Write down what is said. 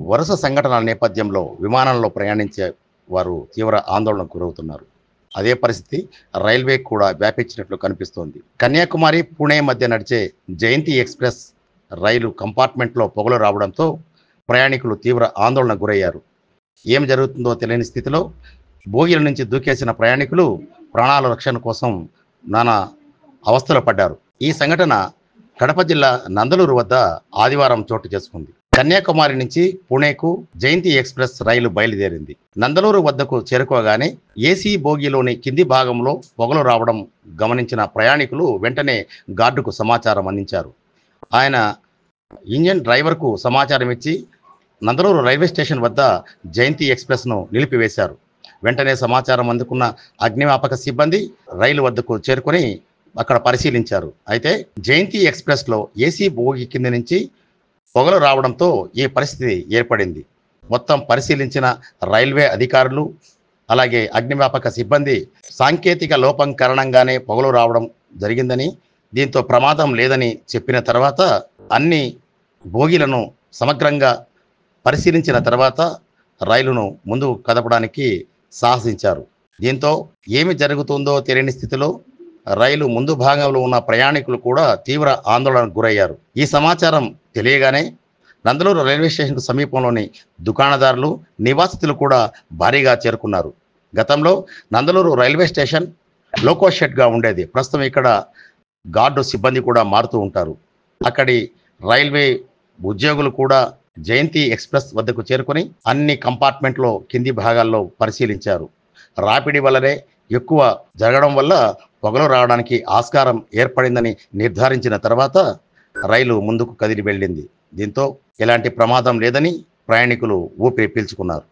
వరుస సంఘటనల నేపథ్యంలో విమానంలో ప్రయాణించే వారు తీవ్ర ఆందోళనకు గురవుతున్నారు. అదే పరిస్థితి రైల్వే కూడా వ్యాపించినట్లు కనిపిస్తోంది. కన్యాకుమారి పుణే మధ్య నడిచే జయంతి ఎక్స్ప్రెస్ రైలు కంపార్ట్మెంట్లో పొగలు రావడంతో ప్రయాణికులు తీవ్ర ఆందోళనకు గురయ్యారు. ఏం జరుగుతుందో తెలియని స్థితిలో బోగీల నుంచి దూకేసిన ప్రయాణికులు ప్రాణాల రక్షణ కోసం నానా అవస్థలు పడ్డారు. ఈ సంఘటన కడప జిల్లా నందలూరు వద్ద ఆదివారం చోటు చేసుకుంది. కన్యాకుమారి నుంచి పుణేకు జయంతి ఎక్స్ప్రెస్ రైలు బయలుదేరింది. నందలూరు వద్దకు చేరుకోగానే ఏసీ బోగీలోని కింది భాగంలో పొగలు రావడం గమనించిన ప్రయాణికులు వెంటనే గార్డుకు సమాచారం అందించారు. ఆయన ఇంజన్ డ్రైవర్కు సమాచారం ఇచ్చి నందలూరు రైల్వే స్టేషన్ వద్ద జయంతి ఎక్స్ప్రెస్ను నిలిపివేశారు. వెంటనే సమాచారం అందుకున్న అగ్నిమాపక సిబ్బంది రైలు వద్దకు చేరుకొని అక్కడ పరిశీలించారు. అయితే జయంతి ఎక్స్ప్రెస్లో ఏసీ బోగి కింద నుంచి పొగలు రావడంతో ఈ పరిస్థితి ఏర్పడింది. మొత్తం పరిశీలించిన రైల్వే అధికారులు అలాగే అగ్నిమాపక సిబ్బంది సాంకేతిక లోపం కారణంగానే పొగలు రావడం జరిగిందని, దీంతో ప్రమాదం లేదని చెప్పిన తర్వాత అన్ని బోగీలను సమగ్రంగా పరిశీలించిన తర్వాత రైలును ముందుకు కదపడానికి సాహసించారు. దీంతో ఏమి జరుగుతుందో తెలియని స్థితిలో రైలు ముందు భాగంలో ఉన్న ప్రయాణికులు కూడా తీవ్ర ఆందోళనకు గురయ్యారు. ఈ సమాచారం తెలియగానే నందలూరు రైల్వే స్టేషన్కు సమీపంలోని దుకాణదారులు, నివాసితులు కూడా భారీగా చేరుకున్నారు. గతంలో నందలూరు రైల్వే స్టేషన్ లోకో షెడ్గా ఉండేది. ప్రస్తుతం ఇక్కడ గార్డు సిబ్బంది కూడా మారుతూ ఉంటారు. అక్కడి రైల్వే ఉద్యోగులు కూడా జయంతి ఎక్స్ప్రెస్ వద్దకు చేరుకొని అన్ని కంపార్ట్మెంట్లో కింది భాగాల్లో పరిశీలించారు. రాపిడి వల్లనే ఎక్కువ జరగడం వల్ల పొగలు రావడానికి ఆస్కారం ఏర్పడిందని నిర్ధారించిన తర్వాత రైలు ముందుకు కదిలి వెళ్ళింది. దీంతో ఎలాంటి ప్రమాదం లేదని ప్రయాణికులు ఊపిరి పీల్చుకున్నారు.